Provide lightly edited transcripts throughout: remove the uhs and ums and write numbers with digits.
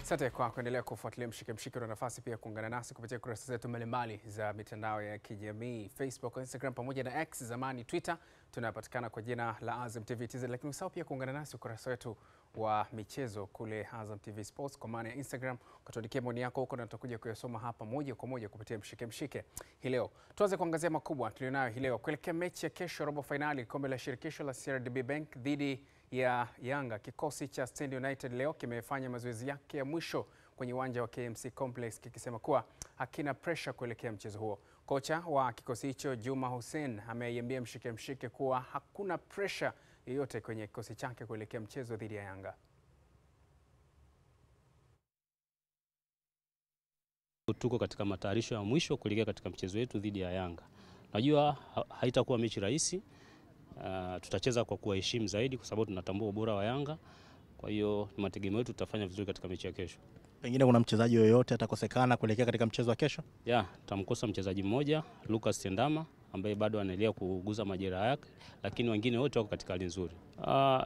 Asante kwa kuendelea kufuatilia Mshike. Una nafasi pia kuungana nasi kupitia kurasa zetu mbalimbali za mitandao ya kijamii, Facebook, Instagram pamoja na X zamani Twitter. Tunapatikana kwa jina la Azam TV TZ, lakini usahau pia kuungana nasi ukurasa wetu wa michezo kule Azam TV Sports kwa maana ya Instagram. Ukatuandikia maoni yako huko na tutakuja kuyasoma hapa moja kwa moja kupitia Mshike. Hii leo tuanze kuangazia makubwa tulionayo hii leo kuelekea mechi ya kesho, robo finali kombe la shirikisho la CRDB Bank dhidi ya Yanga. Kikosi cha Stand United leo kimefanya mazoezi yake ya mwisho kwenye uwanja wa KMC Complex kikisema kuwa hakina pressure kuelekea mchezo huo. Kocha wa kikosi hicho Juma Hussein ameiambia Mshike kuwa hakuna pressure yoyote kwenye kikosi chake kuelekea mchezo dhidi ya Yanga. Tuko katika matayarisho ya mwisho kuelekea katika mchezo wetu dhidi ya Yanga. Najua haitakuwa mechi rahisi. Tutacheza kwa kuheshimu zaidi kwa sababu tunatambua ubora wa Yanga. Kwa hiyo mategemeo yetu tutafanya vizuri katika mechi ya kesho. Pengine kuna mchezaji yoyote atakosekana kuelekea katika mchezo wa kesho? Tutamkosa mchezaji mmoja, Lucas Tendama, ambaye bado anaendelea kuuguza majeraha yake, lakini wengine wote wako katika hali nzuri.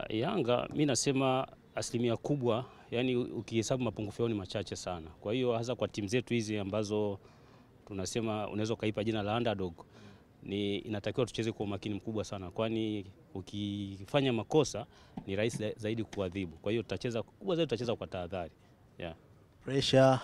Yanga mimi nasema asilimia kubwa, yani ukihesabu mapungufu yao ni machache sana. Kwa hiyo hasa kwa timu zetu hizi ambazo tunasema unaweza kaipa jina la underdog, inatakiwa tucheze kwa umakini mkubwa sana, kwani ukifanya makosa ni rahisi zaidi kuadhibu. Kwa hiyo tutacheza kwa tahadhari. Pressure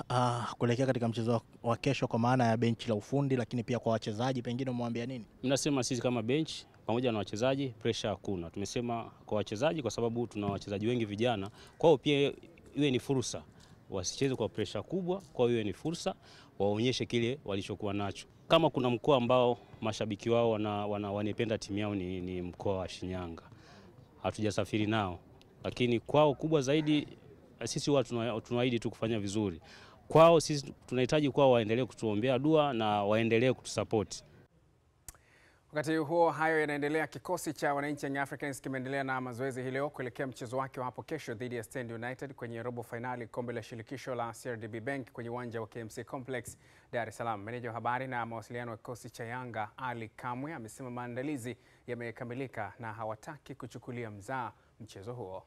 kuelekea katika mchezo wa kesho kwa maana ya benchi la ufundi, lakini pia kwa wachezaji pengine umwambia nini? Mnasema sisi kama bench pamoja na wachezaji pressure hakuna. Tumesema kwa wachezaji kwa sababu tuna wachezaji wengi vijana, kwao pia iwe ni fursa. Wasicheze kwa pressure kubwa, kwao iwe ni fursa waonyeshe kile walichokuwa nacho. Kama kuna mkoa ambao mashabiki wao wanapenda timu yao ni mkoa wa Shinyanga. Hatujasafiri nao, lakini kwao kubwa zaidi sisi tunaahidi tu kufanya vizuri. Kwao sisi tunahitaji kwao waendelee kutuombea dua na waendelee kutusupport. Wakati huo hayo yanaendelea, kikosi cha wananchi Young Africans kimeendelea na mazoezi hii leo kuelekea mchezo wake wa hapo kesho dhidi ya Stand United kwenye robo finali kombe la shirikisho la CRDB Bank kwenye uwanja wa KMC Complex Dar es Salaam. Meneja wa habari na mawasiliano wa kikosi cha Yanga Ali Kamwe amesema maandalizi yamekamilika na hawataki kuchukulia mzaha mchezo huo.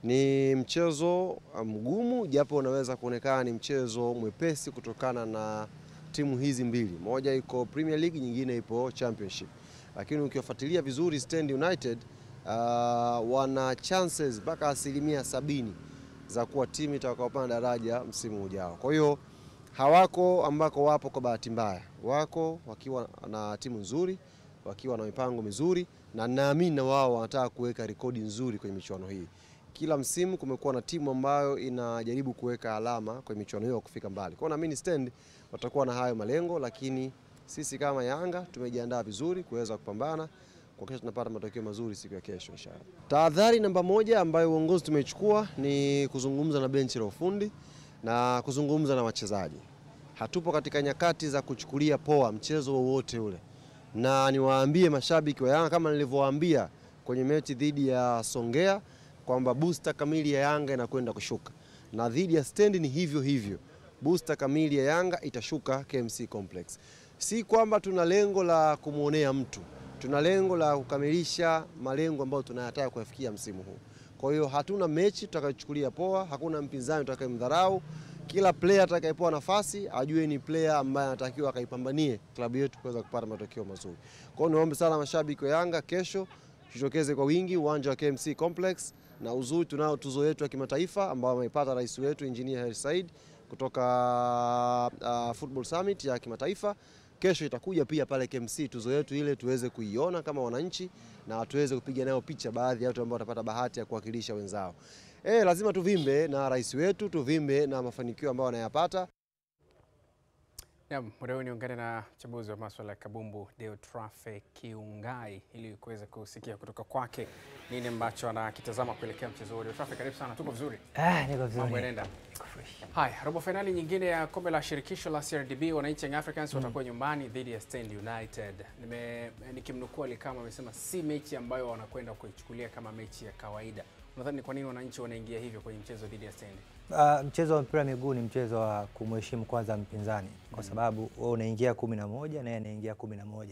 Ni mchezo mgumu, japo unaweza kuonekana ni mchezo mwepesi kutokana na timu hizi mbili. Moja iko Premier League, nyingine ipo Championship. Lakini ukiwafuatilia vizuri Stand United wana chances mpaka 70% za kuwa timu itakayopanda daraja msimu ujao. Kwa hiyo hawako ambako wapo kwa bahati mbaya. Wako wakiwa na timu nzuri, wakiwa na mipango mizuri, na naamini na wao wanataka kuweka rekodi nzuri kwenye michuano hii. Kila msimu kumekuwa na timu ambayo inajaribu kuweka alama kwenye michuano hiyo kufika mbali. Kwa naamini Stand watakuwa na hayo malengo, lakini sisi kama Yanga tumejiandaa vizuri kuweza kupambana kwa kesho, tunapata matokeo mazuri siku ya kesho inshallah. Tahadhari namba moja ambayo uongozi tumechukua ni kuzungumza na benchi la ufundi na kuzungumza na wachezaji. Hatupo katika nyakati za kuchukulia poa mchezo wowote ule. Na niwaambie mashabiki wa Yanga kama nilivyowaambia kwenye mechi dhidi ya Songea kwamba booster kamili ya Yanga inakwenda kushuka, na dhidi ya Stand ni hivyo. Booster kamili ya Yanga itashuka KMC Complex. Si kwamba tuna lengo la kumuonea mtu, tuna lengo la kukamilisha malengo ambayo tunayataka kuyafikia msimu huu. Kwa hiyo hatuna mechi tutakayochukulia poa, hakuna mpinzani tutakayemdharau. Kila player atakayepewa nafasi ajue ni player ambaye anatakiwa akaipambanie klabu yetu kuweza kupata matokeo mazuri. Kwa hiyo niombe sana mashabiki wa Yanga, kesho tutokeze kwa wingi uwanja wa KMC Complex, na uzuri tunao tuzo yetu ya kimataifa ambayo ameipata rais wetu Engineer Hersi Said kutoka Football Summit ya kimataifa. Kesho itakuja pia pale KMC tuzo yetu ile tuweze kuiona kama wananchi na tuweze kupiga nayo picha baadhi ya watu ambao watapata bahati ya kuwakilisha wenzao. Lazima tuvimbe na rais wetu, tuvimbe na mafanikio ambayo anayapata. Muda huu niungane na mchambuzi wa masuala ya kabumbu Deotrafe Kiungai ili kuweza kusikia kutoka kwake nini ambacho anakitazama kuelekea mchezo huo. Deotrafe, karibu sana. Tuko vizuri? Niko vizuri. Mambo yanaenda? Niko fresh. Hai, robo finali nyingine ya kombe la shirikisho la CRDB, wananchi Young Africans watakuwa nyumbani dhidi ya Stand United. Nikimnukuu Ali Kamwe amesema si mechi ambayo wanakwenda kuichukulia kama mechi ya kawaida. Nadhani kwa nini wananchi wanaingia hivyo kwenye mchezo dhidi ya Stendi? Mchezo wa mpira miguu ni mchezo wa kumheshimu kwanza mpinzani, kwa sababu wewe unaingia 11 na yeye anaingia 11.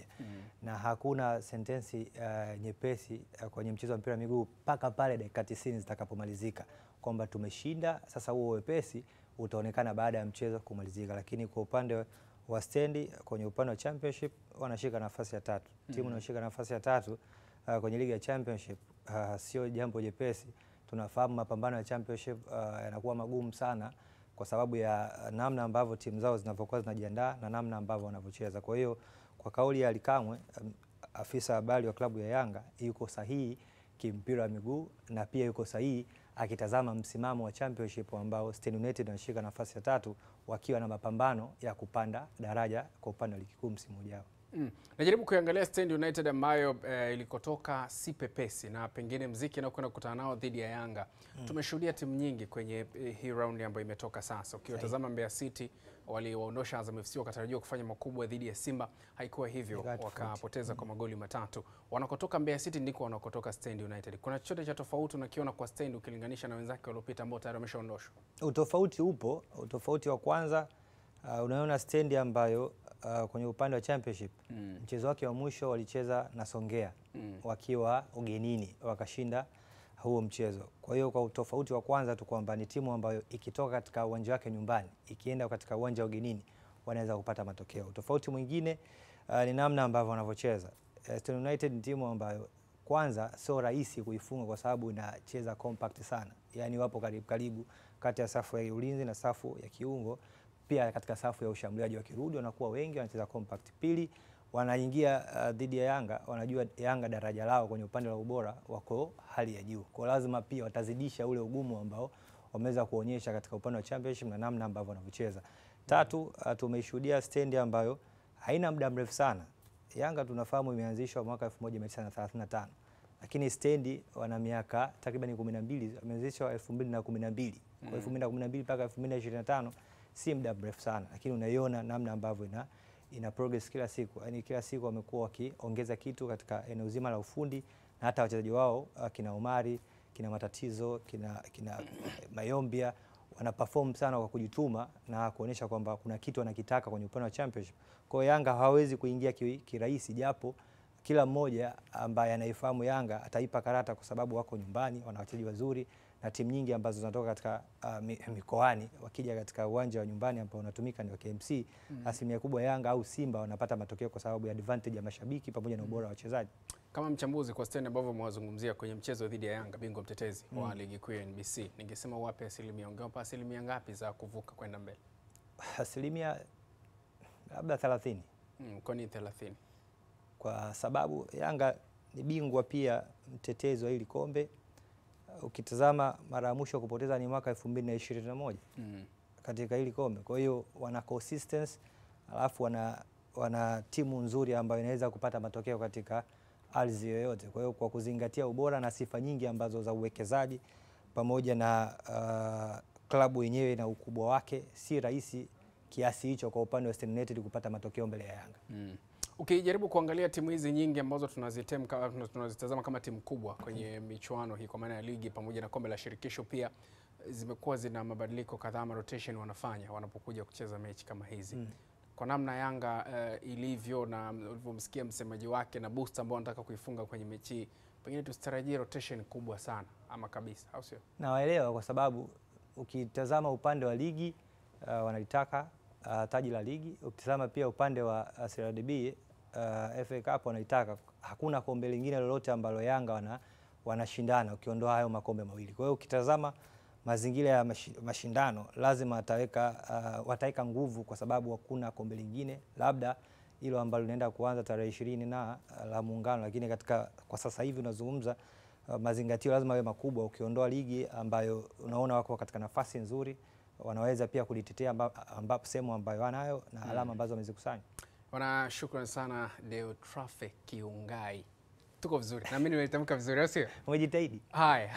Na hakuna sentensi nyepesi kwenye mchezo wa mpira miguu mpaka pale dakika 90 zitakapomalizika kwamba tumeshinda. Sasa huo wepesi utaonekana baada ya mchezo kumalizika, lakini kwa upande wa Stendi, kwenye upande wa championship wanashika nafasi ya 3. Timu inayoshika nafasi ya 3 kwenye ligi ya championship sio jambo jepesi. Tunafahamu mapambano ya championship yanakuwa magumu sana kwa sababu ya namna ambavyo timu zao zinavyokuwa zinajiandaa na namna ambavyo wanavyocheza. Kwa hiyo kwa kauli ya Ally Kamwe, afisa habari wa klabu ya Yanga, yuko sahihi kimpira wa miguu na pia yuko sahihi akitazama msimamo wa championship ambao Stand United wanashika nafasi ya 3 wakiwa na mapambano ya kupanda daraja kwa upande wa ligi kuu msimu ujao. Najaribu kuangalia Stand United ambayo ilikotoka si pepesi, na pengine mziki na kwenda kukutana nao dhidi ya Yanga. Tumeshuhudia timu nyingi kwenye hii round ambayo imetoka sasa. Ukiwatazama Mbeya City waliwaondosha Azam FC, wakatarajiwa kufanya makubwa dhidi ya Simba, haikuwa hivyo, wakapoteza kwa magoli 3. Wanakotoka Mbeya City ndiko wanakotoka Stand United. Kuna chochote cha tofauti unakiona kwa Stand ukilinganisha na wenzake waliopita ambao tayari wameshaondoshwa? Utofauti upo. Utofauti wa kwanza, unaona Stand ambayo kwenye upande wa championship mchezo wake wa mwisho walicheza na Songea wakiwa ugenini, wakashinda huo mchezo. Kwa hiyo kwa utofauti wa kwanza tu kwamba ni timu ambayo ikitoka katika uwanja wake nyumbani ikienda katika uwanja wa ugenini wanaweza kupata matokeo. Utofauti mwingine ni namna ambavyo wanavyocheza. Stand United ni timu ambayo kwanza sio rahisi kuifunga kwa sababu inacheza compact sana. Yaani wapo karibu kati ya safu ya ulinzi na safu ya kiungo. Pia katika safu ya ushambuliaji wakirudi wanakuwa wengi, wanacheza compact. Pili, wanaingia dhidi ya Yanga, wanajua Yanga daraja lao kwenye upande wa ubora wako hali ya juu. Kwa lazima pia watazidisha ule ugumu ambao wameweza kuonyesha katika upande wa championship na namna ambavyo wanavyocheza. Tatu, tumeshuhudia Stand ambayo haina muda mrefu sana. Yanga tunafahamu imeanzishwa mwaka 1935. Lakini Stand wana miaka takriban 12, wameanzishwa 2012. Kwa 2012 mpaka 2025 si muda mrefu sana, lakini unaiona namna ambavyo ina progress kila siku. Yaani kila siku wamekuwa wakiongeza kitu katika eneo zima la ufundi, na hata wachezaji wao kina Omari, kina Matatizo, kina Mayombia wana perform sana kwa kujituma na kuonyesha kwamba kuna kitu wanakitaka kwenye upande wa championship. Kwa hiyo Yanga hawezi kuingia kirahisi, japo kila mmoja ambaye anaifahamu Yanga ataipa karata kwa sababu wako nyumbani, wana wachezaji wazuri, na timu nyingi ambazo zinatoka katika mikoani wakija katika uwanja wa nyumbani ambao unatumika ni wa KMC, asilimia kubwa Yanga au Simba wanapata matokeo kwa sababu ya advantage ya mashabiki pamoja na ubora wa wachezaji. Kama mchambuzi kwa Stand ambavyo mwazungumzia kwenye mchezo dhidi ya Yanga, bingwa mtetezi wa ligi kuu ya NBC, ningesema wape asilimia, ungewapa asilimia ngapi za kuvuka kwenda mbele? Asilimia labda 30. Kwa nini 30? Kwa sababu Yanga ni bingwa pia mtetezi wa hili kombe. Ukitazama mara ya mwisho kupoteza ni mwaka 2021 katika hili kombe. Kwa hiyo wana consistency, alafu wana timu nzuri ambayo inaweza kupata matokeo katika ardhi yoyote. Kwa hiyo kwa kuzingatia ubora na sifa nyingi ambazo za uwekezaji pamoja na klabu yenyewe na ukubwa wake, si rahisi kiasi hicho kwa upande wa Stand United kupata matokeo mbele ya Yanga. Ukijaribu kuangalia timu hizi nyingi ambazo tunazitazama kama timu kubwa kwenye michuano hii kwa maana ya ligi pamoja na kombe la shirikisho, pia zimekuwa zina mabadiliko kadhaa, rotation wanafanya wanapokuja kucheza mechi kama hizi. Kwa namna Yanga ilivyo na ulivyomsikia msemaji wake na boost ambao wanataka kuifunga kwenye mechi, pengine tusitarajie rotation kubwa sana ama kabisa, au sio? Nawaelewa kwa sababu ukitazama upande wa ligi wanalitaka taji la ligi. Ukitazama pia upande wa CRDB FA Cup wanaitaka. Hakuna kombe lingine lolote ambalo Yanga wanashindana ukiondoa hayo makombe mawili. Kwa hiyo ukitazama mazingira ya mashindano lazima wataweka nguvu kwa sababu hakuna kombe lingine, labda hilo ambalo linaenda kuanza tarehe 20 na la Muungano, lakini kwa sasa hivi unazungumza mazingatio lazima yawe makubwa. Ukiondoa ligi ambayo unaona wako katika nafasi nzuri, wanaweza pia kulitetea ambapo sehemu ambayo wanayo na alama ambazo wamezikusanya. Shukrani sana Deotrafe Kiungai Tuko vizuri. Na mimi nimetamka vizuri au sio? Umejitahidi. Haya.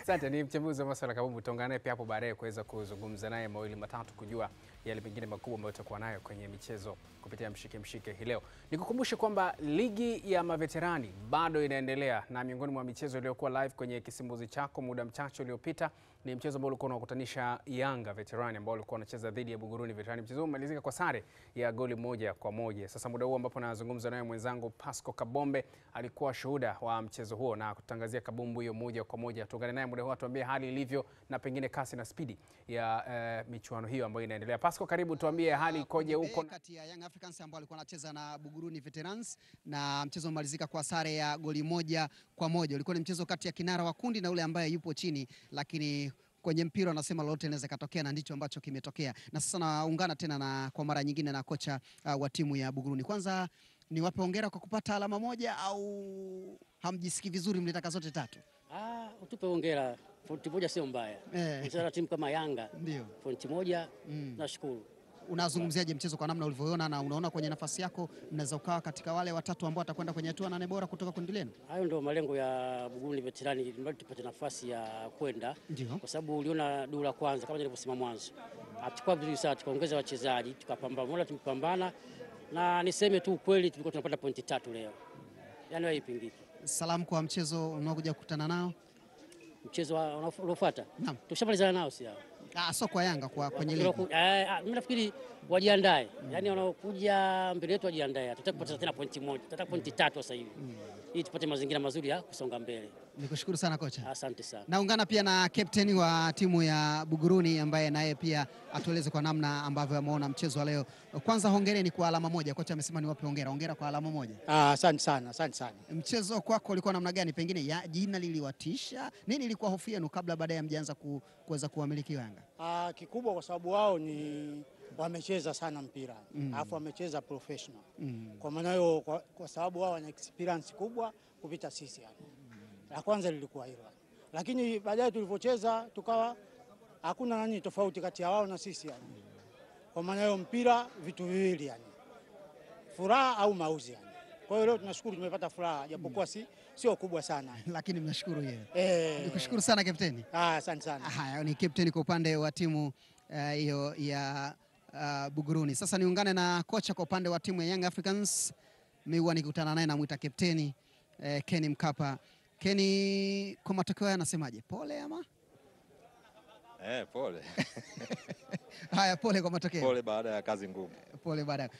Asante, ni mchambuzi wa masuala kabumbu. Tutaungana naye pia hapo baadaye kuweza kuzungumza naye mawili matatu kujua yale mengine makubwa ambayo tutakuwa nayo kwenye michezo kupitia mshike hii leo. Nikukumbushe kwamba ligi ya maveterani bado inaendelea, na miongoni mwa michezo iliyokuwa live kwenye kisimbuzi chako muda mchache uliopita ni mchezo ambao ulikuwa unakutanisha Yanga Veterani ambao ulikuwa unacheza dhidi ya Buguruni Veterani. Mchezo umemalizika kwa sare ya goli 1-1. Sasa muda huu ambapo nazungumza naye mwenzangu Pasco Kabombe alikuwa shuhuda wa mchezo huo na kutangazia kabumbu hiyo 1-1. Tuungane naye muda huu atuambie hali ilivyo na pengine kasi na spidi ya michuano hiyo ambayo inaendelea. Pasco, karibu, tuambie hali ikoje huko kati ya Young Africans ambao walikuwa wanacheza na Buguruni Veterans, na mchezo umalizika kwa sare ya goli 1-1. Ulikuwa ni mchezo kati ya kinara wa kundi na ule ambaye yupo chini, lakini kwenye mpira wanasema lolote linaweza katokea, na ndicho ambacho kimetokea. Na sasa naungana tena na kwa mara nyingine na kocha wa timu ya Buguruni. Kwanza ni wape hongera kwa kupata alama moja, au hamjisiki vizuri mlitaka zote tatu? Utupe hongera. Pointi moja sio mbaya. Mchezo timu kama Yanga. Ndio. Pointi moja nashukuru. Unazungumziaje mchezo kwa namna ulivyoona, na unaona kwenye nafasi yako mnaweza ukawa katika wale watatu ambao watakwenda kwenye hatua 8 bora kutoka kundi lenu? Hayo ndio malengo ya Buguruni Veterani, ili tupate nafasi ya kwenda. Kwa sababu uliona duru la kwanza kama nilivyosema mwanzo. Hatakuwa vizuri sana, tukaongeza wachezaji, tukapambana, mbona tumepambana, na niseme tu ukweli tulikuwa tunapata pointi 3 leo. Yaani haipingiki. Salamu kwa mchezo unaokuja kukutana nao. Mchezo unaofuata? Naam. Tushamalizana nao si hao. Sio kwa Yanga, kwa kwenye ligi. Mimi nafikiri wajiandae. Yaani wanaokuja mbele yetu wajiandae. Tutataka kupata tena pointi moja. Tutataka pointi 3 sasa hivi. Ili tupate mazingira mazuri ya kusonga mbele. Nikushukuru sana kocha. Asante sana. Naungana pia na captain wa timu ya Buguruni ambaye naye pia atueleze kwa namna ambavyo ameona mchezo wa leo. Kwanza hongereni kwa alama moja. Kocha amesema niwape hongera. Hongera kwa alama moja. Asante sana, asante sana. Mchezo kwako ulikuwa namna gani? Pengine ya jina liliwatisha? Nini ilikuwa hofu yenu kabla baadaye mjaanza kuweza kuwamiliki Yanga? Kikubwa kwa sababu wao ni wamecheza sana mpira. Alafu wamecheza professional. Kwa maana hiyo kwa sababu wao wana experience kubwa kupita sisi yani. La kwanza lilikuwa hilo. Lakini baadaye tulivyocheza tukawa hakuna tofauti kati ya wao na sisi yani. Kwa maana hiyo mpira vitu viwili yani. Furaha au mauzi yani. Kwa hiyo leo tunashukuru tumepata furaha japokuwa sio kubwa sana. Lakini mnashukuru yeye. Nikushukuru sana kapteni. Asante sana. Haya, ni kapteni kwa upande wa timu hiyo ya Buguruni. Sasa niungane na kocha kwa upande wa timu ya Young Africans. Mimi huwa nikutana naye namuita kapteni Kenny Mkapa. Kenny, kwa matokeo haya anasemaje? Pole ama? Pole. Haya, pole kwa matokeo. Pole baada ya kazi ngumu. Pole baada.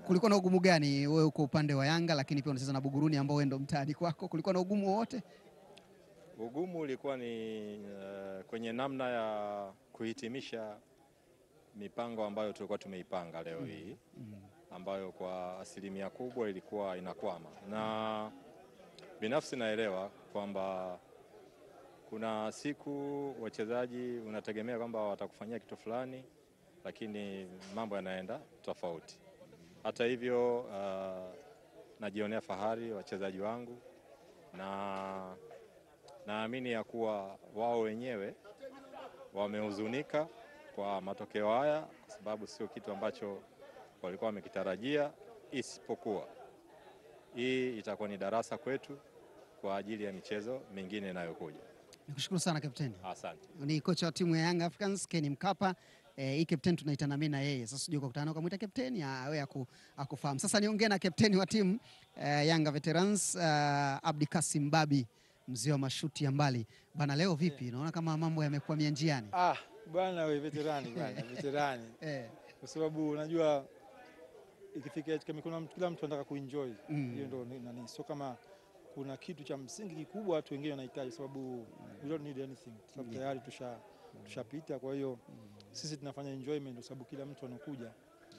Kulikuwa na ugumu gani wewe uko upande wa Yanga lakini pia unacheza na Buguruni ambao wewe ndo mtaani kwako? Kulikuwa na ugumu wowote? Ugumu ulikuwa ni kwenye namna ya kuhitimisha mipango ambayo tulikuwa tumeipanga leo hii, ambayo kwa asilimia kubwa ilikuwa inakwama. Na binafsi naelewa kwamba kuna siku wachezaji unategemea kwamba watakufanyia kitu fulani, lakini mambo yanaenda tofauti. Hata hivyo najionea fahari wachezaji wangu, na naamini ya kuwa wao wenyewe wamehuzunika kwa matokeo haya, kwa sababu sio kitu ambacho walikuwa wamekitarajia, isipokuwa hii itakuwa ni darasa kwetu kwa ajili ya michezo mingine inayokuja. Nikushukuru sana kapteni. Asante. Ni kocha wa timu ya Young Africans Kenny Mkapa. Hii kapteni tunaitana mimi na yeye. Sasa sijui kukutana kama muita kapteni wewe akufahamu. Sasa niongee na kapteni wa timu Yanga Veterans Abdi Kasim Babi, mzee wa mashuti ya mbali. Bana, leo vipi? Naona kama mambo yamekuwa njiani. Bwana wewe veterani bwana, veterani. Kwa sababu unajua ikifika katika mikono kila mtu anataka kuenjoy. Hiyo ndio nani, sio kama kuna kitu cha msingi kikubwa watu wengine wanahitaji, sababu we don't need anything. Sababu tayari tushapita, kwa hiyo sisi tunafanya enjoyment kwa sababu kila mtu anakuja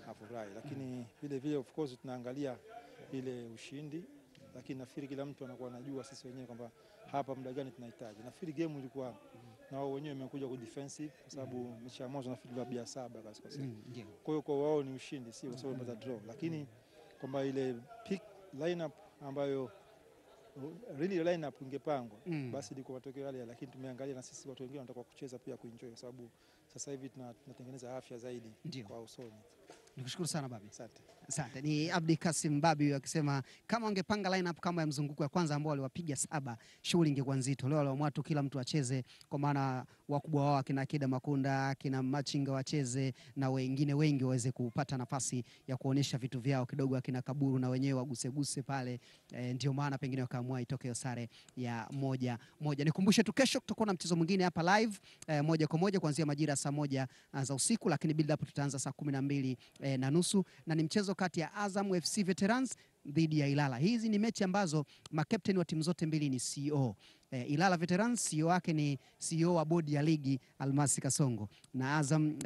afurahi. Lakini vile vile of course tunaangalia ile ushindi, lakini nafikiri kila mtu anakuwa anajua sisi wenyewe kwamba hapa muda gani tunahitaji. Nafikiri game ilikuwa na wao wenyewe wamekuja ku defensive kwa sababu mechi ya mwanzo nafikiri labda 7 kwa sasa. Kwa hiyo kwa wao ni ushindi, sio kwa sababu wamepata draw, lakini kwamba ile pick lineup ambayo really lineup ingepangwa basi liko matokeo yale, lakini tumeangalia na sisi watu wengine wanataka kucheza pia kuenjoy, kwa sababu sasa hivi tunatengeneza afya zaidi kwa usoni. Nikushukuru sana Babi. Asante. Asante. Ni Abdi Kasim Babi akisema kama wangepanga lineup kama ya mzunguko ya kwanza ambao waliwapiga 7, shughuli ingekuwa nzito. Leo waliamua tu kila mtu acheze, kwa maana wakubwa wao kina Kida Makunda, kina Machinga wacheze na wengine wengi waweze kupata nafasi ya kuonesha vitu vyao kidogo, akina Kaburu na wenyewe waguseguse pale. Ndio maana pengine wakaamua itoke sare ya 1-1. Nikumbushe tu kesho tutakuwa na mchezo mwingine hapa live moja kwa moja kuanzia majira saa 1 za usiku, lakini build up tutaanza saa 12:30 na ni mchezo kati ya Azam FC Veterans dhidi ya Ilala. Hizi ni mechi ambazo makapteni wa timu zote mbili ni CEO. Ilala Veterans CEO wake ni CEO wa bodi ya ligi Almasi Kasongo, na Azam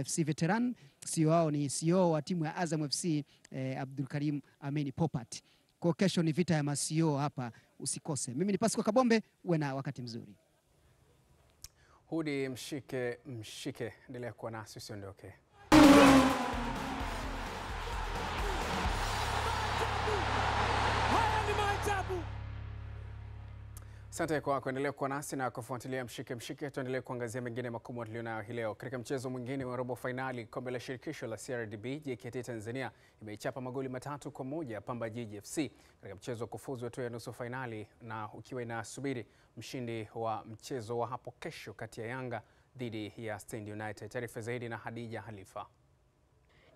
FC Veteran CEO wao ni CEO wa timu ya Azam FC Abdul Karim Ameni Popat. Kwa kesho ni vita ya ma CEO hapa, usikose. Mimi ni Pasco Kabombe, uwe na wakati mzuri. Hudi mshike, endelea kuwa nasi, usiondoke. Asante kwa kuendelea kuwa nasi na kufuatilia mshike. Tuendelee kuangazia mengine makubwa tulionayo hii leo. Katika mchezo mwingine wa robo finali kombe la shirikisho la CRDB, JKT Tanzania imeichapa magoli 3-1 Pamba Jiji FC katika mchezo wa kufuzu hatua ya nusu finali, na ukiwa inasubiri mshindi wa mchezo wa hapo kesho kati ya Yanga dhidi ya Stand United. Taarifa zaidi na Hadija Halifa.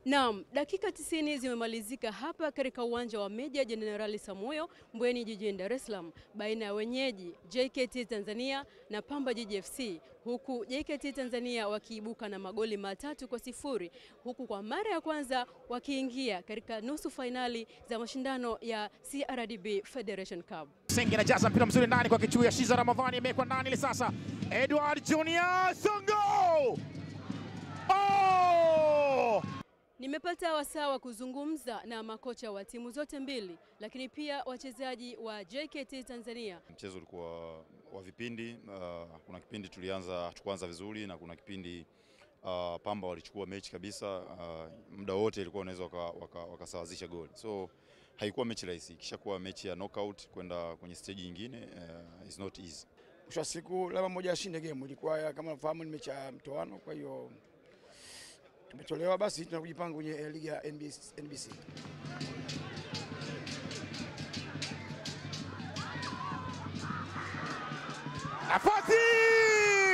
Naam, dakika 90 zimemalizika hapa katika uwanja wa Meja Jenerali Samuyo Mbweni jijini Dar es Salaam baina ya wenyeji JKT Tanzania na Pamba Jiji FC, huku JKT Tanzania wakiibuka na magoli 3-0, huku kwa mara ya kwanza wakiingia katika nusu finali za mashindano ya CRDB Federation Cup. Sengi anajaza mpira mzuri ndani kwa kichwa, Shiza Ramadhani imekwa ndani ile sasa. Edward Junior Songo! Oh! Nimepata wasaa wa kuzungumza na makocha wa timu zote mbili, lakini pia wachezaji wa JKT Tanzania. Mchezo ulikuwa wa vipindi, kuna kipindi tukuanza vizuri na kuna kipindi Pamba walichukua mechi kabisa, muda wote ilikuwa unaweza wakasawazisha goli. So haikuwa mechi rahisi, kisha kuwa mechi ya knockout kwenda kwenye stage nyingine is not easy. Mwisho wa siku labda mmoja ashinde game, ilikuwa kama unafahamu ni mechi ya mtoano, kwa hiyo tumetolewa, basi tunakujipanga kwenye ligi ya NBC. Nafasi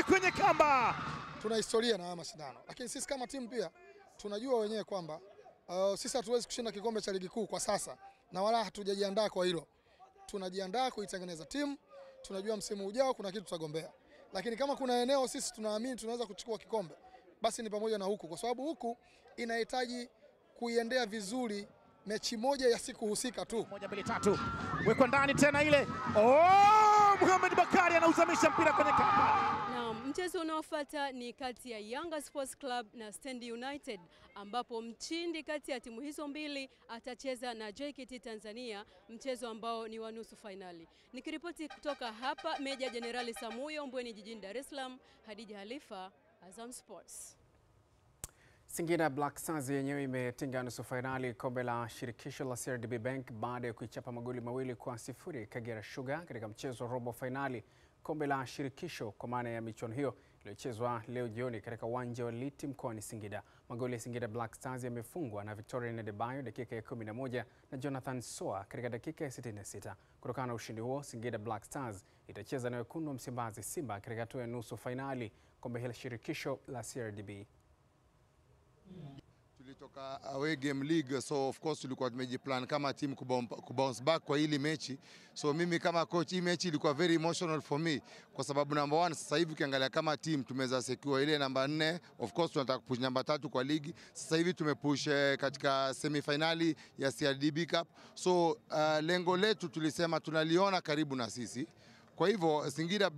kwenye kamba. Tuna historia na mashindano, lakini sisi kama timu pia tunajua wenyewe kwamba sisi hatuwezi kushinda kikombe cha ligi kuu kwa sasa, na wala hatujajiandaa kwa hilo. Tunajiandaa kuitengeneza timu, tunajua msimu ujao kuna kitu tutagombea, lakini kama kuna eneo sisi tunaamini tunaweza kuchukua kikombe, basi ni pamoja na huku, kwa sababu huku inahitaji kuiendea vizuri mechi moja ya siku husika tu. 1 2 3 wekwa ndani tena ile. Mohamed Bakari anauzamisha mpira kwenye kamba. Naam, mchezo unaofuata ni kati ya Yanga Sports Club na Stand United, ambapo mshindi kati ya timu hizo mbili atacheza na JKT Tanzania, mchezo ambao ni wa nusu finali. Nikiripoti kutoka hapa Meja Jenerali Samuyo Mbweni jijini Dar es Salaam, Hadija Halifa, Azam Sports. Singida Black Stars yenyewe imetinga nusu finali kombe la shirikisho la CRDB Bank baada ya kuichapa magoli 2-0 Kagera Sugar katika mchezo wa robo finali kombe la shirikisho, kwa maana ya michuano hiyo iliyochezwa leo jioni katika uwanja wa Liti mkoani Singida. Magoli ya Singida Black Stars yamefungwa na Victoria Nadebayo dakika ya 11 na Jonathan Soa katika dakika ya 66. Kutokana na ushindi huo, Singida Black Stars itacheza na wekundu wa Msimbazi Simba katika hatua ya nusu finali kombe la shirikisho la CRDB. Tulitoka away game league, so of course tulikuwa tumejiplan kama team kubounce back kwa hili mechi. So mimi kama coach, hii mechi ilikuwa very emotional for me kwa sababu number 1 sasa hivi ukiangalia kama team tumeweza secure ile namba 4, of course tunataka kupush namba 3 kwa ligi. Sasa hivi tumepush katika semi-finali ya CRDB Cup. So lengo letu tulisema tunaliona karibu na sisi. Kwa hivyo Singida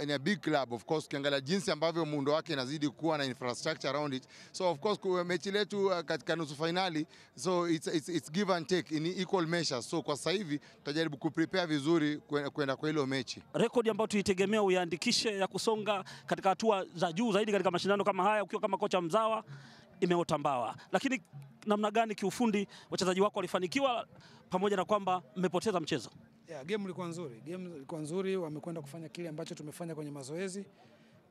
ni a big club, of course ukiangalia jinsi ambavyo muundo wake inazidi kuwa na infrastructure around it. So of course mechi letu katika nusu finali, so it's give and take in equal measure. So kwa sasa hivi tutajaribu kuprepare vizuri kwenda kwa hilo mechi. Rekodi ambayo tuitegemea uiandikishe ya kusonga katika hatua za juu zaidi katika mashindano kama haya ukiwa kama kocha mzawa imeotambawa. Lakini namna gani kiufundi wachezaji wako walifanikiwa pamoja na kwamba mmepoteza mchezo? Game ilikuwa nzuri. Wamekwenda kufanya kile ambacho tumefanya kwenye mazoezi.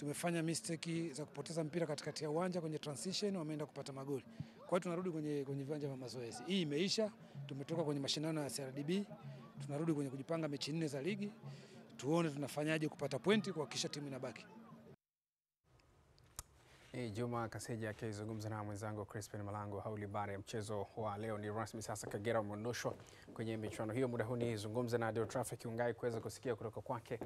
tumefanya mistake za kupoteza mpira katikati ya uwanja kwenye transition, wameenda kupata magoli. Kwa hiyo tunarudi kwenye viwanja vya mazoezi. Hii imeisha, tumetoka kwenye mashindano ya CRDB, tunarudi kwenye kujipanga mechi 4 za ligi. Tuone tunafanyaje kupata pointi kuhakikisha timu inabaki. Juma Kaseja akizungumza na mwenzangu Crispin Malango hauli baada ya mchezo wa leo. Ni rasmi sasa Kagera wameondoshwa kwenye michuano hiyo. Muda huu nizungumza na Deo Traffic Ungai kuweza kusikia kutoka kwake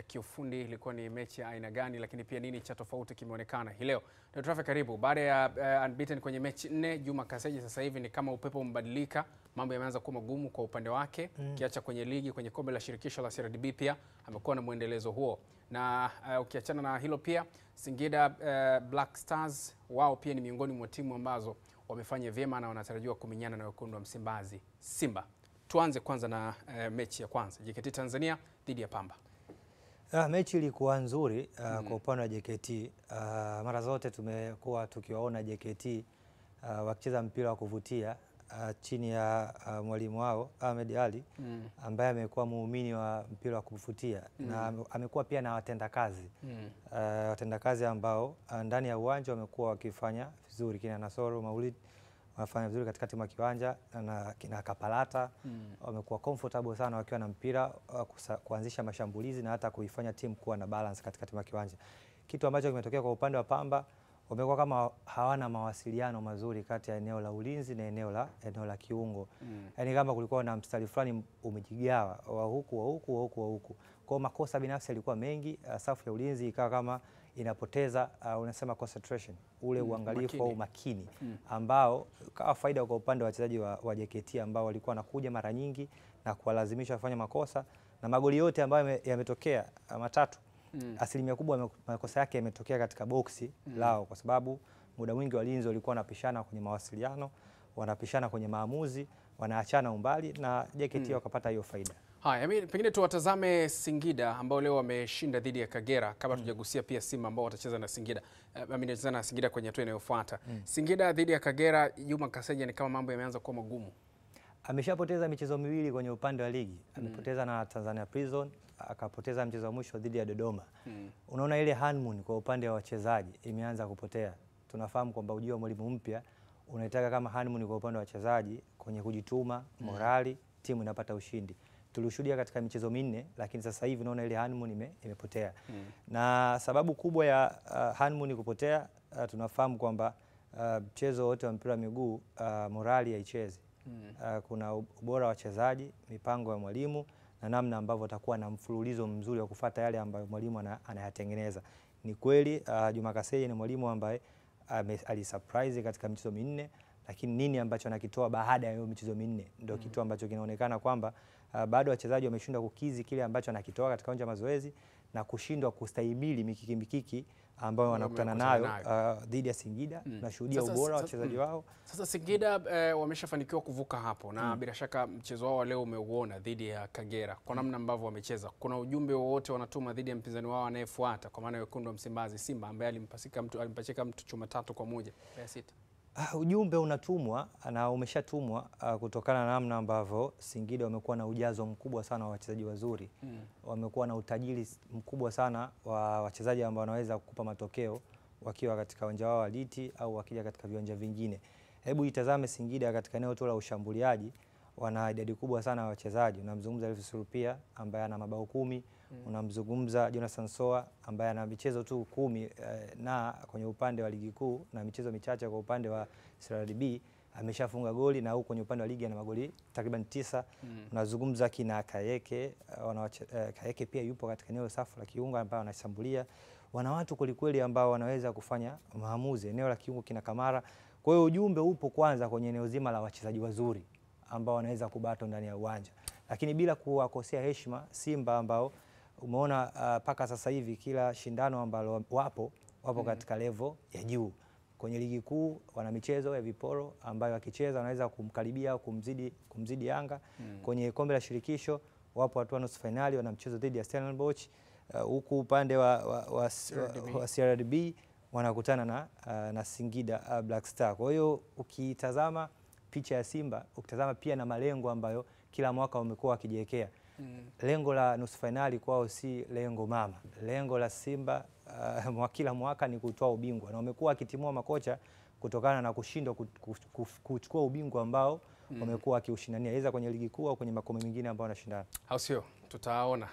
kiufundi ilikuwa ni mechi ya aina gani, lakini pia nini cha tofauti kimeonekana hii leo. Deo Traffic, karibu. Baada ya unbeaten kwenye mechi 4, Juma Kaseja sasa hivi ni kama upepo mbadilika, mambo yameanza kuwa magumu kwa upande wake. Kiacha kwenye ligi, kwenye kombe la shirikisho la CRDB pia amekuwa na muendelezo huo. Na ukiachana na hilo pia Singida Black Stars wao pia ni miongoni mwa timu ambazo wamefanya vyema na wanatarajiwa kumenyana na wekundu wa Msimbazi Simba. Tuanze kwanza na mechi ya kwanza, JKT Tanzania dhidi ya Pamba. Mechi ilikuwa nzuri kwa upande wa JKT. Mara zote tumekuwa tukiwaona JKT wakicheza mpira wa kuvutia chini ya mwalimu wao Ahmed Ali ambaye amekuwa muumini wa mpira wa kuvutia na amekuwa pia na watendakazi watendakazi ambao ndani ya uwanja wamekuwa wakifanya vizuri. Kina Nasoro Maulid wanafanya vizuri katikati mwa kiwanja na kina Kapalata wamekuwa comfortable sana wakiwa na mpira kuanzisha mashambulizi na hata kuifanya timu kuwa na balance katikati mwa kiwanja. Kitu ambacho kimetokea kwa upande wa Pamba, wamekuwa kama hawana mawasiliano mazuri kati ya eneo la ulinzi na eneo la kiungo. Yaani kama kulikuwa na mstari fulani umejigawa wa huku. Kwa makosa binafsi yalikuwa mengi, safu ya ulinzi ikawa kama inapoteza unasema concentration, ule uangalifu au makini ambao kawa faida kwa upande wa wachezaji wa JKT ambao walikuwa wanakuja mara nyingi na kuwalazimisha wafanye makosa, na magoli yote ambayo yametokea matatu asilimia kubwa makosa yake yametokea katika boksi lao, kwa sababu muda mwingi walinzi walikuwa wanapishana kwenye mawasiliano, wanapishana kwenye maamuzi, wanaachana umbali na JKT wakapata hiyo faida. Haya, pengine tuwatazame Singida ambao leo wameshinda dhidi ya Kagera kabla tujagusia pia Simba ambao watacheza na Singida. Wanacheza na Singida kwenye hatua inayofuata. Singida dhidi ya Kagera, Juma Kaseja, ni kama mambo yameanza kuwa magumu. Ameshapoteza michezo miwili kwenye upande wa ligi. Amepoteza na Tanzania Prison, akapoteza mchezo wa mwisho dhidi ya Dodoma. Unaona ile honeymoon kwa upande wa wachezaji imeanza kupotea. Tunafahamu kwamba ujio wa mwalimu mpya unaitaka kama honeymoon kwa upande wa wachezaji kwenye kujituma, morali, timu inapata ushindi. Tulishuhudia katika michezo minne, lakini sasa hivi unaona ile honeymoon imepotea. Na sababu kubwa ya honeymoon kupotea, tunafahamu kwamba mchezo wote wa mpira wa miguu morali haichezi. Kuna ubora wa wachezaji, mipango ya mwalimu na namna ambavyo atakuwa na mfululizo mzuri wa kufuata yale ambayo mwalimu anayatengeneza. Ni kweli Juma Kaseja ni mwalimu ambaye alisurprise katika michezo minne, lakini nini ambacho anakitoa baada ya hiyo michezo minne ndio kitu ambacho kinaonekana kwamba bado wachezaji wameshindwa kukizi kile ambacho anakitoa katika uwanja wa mazoezi na kushindwa kustahimili mikiki ambayo wanakutana nayo dhidi ya Singida. Tunashuhudia ubora wa wachezaji wao. Sasa Singida wameshafanikiwa kuvuka hapo na bila shaka mchezo wao leo umeuona dhidi ya Kagera. Kwa namna ambavyo wamecheza, kuna ujumbe wowote wanatuma dhidi ya mpinzani wao anayefuata, kwa maana wekundu wa Msimbazi Simba ambaye alimpachika mtu chuma 3-1 ya 6? Ujumbe unatumwa na umeshatumwa kutokana na namna ambavyo Singida wamekuwa na ujazo mkubwa sana wa wachezaji wazuri. Wamekuwa na utajiri mkubwa sana wa wachezaji ambao wanaweza kukupa matokeo wakiwa katika uwanja wao wa Liti au wakija katika viwanja vingine. Hebu itazame Singida katika eneo la ushambuliaji, wana idadi kubwa sana ya wachezaji. Unamzungumza Elvis Rupia ambaye ana mabao 10, unamzungumza Jonathan Soa ambaye ana michezo tu 10 na kwenye upande wa ligi kuu na michezo michache kwa upande wa CRDB ameshafunga goli, na huko kwenye upande wa ligi ana magoli takriban 9. Unazungumza kina Kayeke, Kayeke pia yupo katika eneo safu la kiungo ambao anashambulia. Wana watu kwelikweli ambao wanaweza kufanya maamuzi eneo la kiungo kina Kamara. Kwa hiyo ujumbe upo kwanza kwenye eneo zima la wachezaji wazuri ambao wanaweza kubato ndani ya uwanja, lakini bila kuwakosea heshima Simba ambao umeona paka sasa hivi kila shindano ambalo wapo katika level ya juu. Kwenye ligi kuu wana michezo ya viporo ambayo wakicheza wanaweza kumkaribia au kumzidi Yanga. Kwenye kombe la shirikisho wapo hatua nusu finali, wana mchezo dhidi ya Stellenbosch. Huku upande wa CRDB wanakutana na Singida Black Star. Kwa hiyo ukitazama picha ya Simba, ukitazama pia na malengo ambayo kila mwaka wamekuwa wakijiwekea. Lengo la nusu finali kwao si lengo mama. Lengo la Simba kila mwaka ni kutoa ubingwa, na wamekuwa wakitimua makocha kutokana na kushindwa kuchukua ubingwa ambao wamekuwa wakiushindania aidha kwenye ligi kuu au kwenye makombe mengine ambao wanashindana. Au sio? Tutaona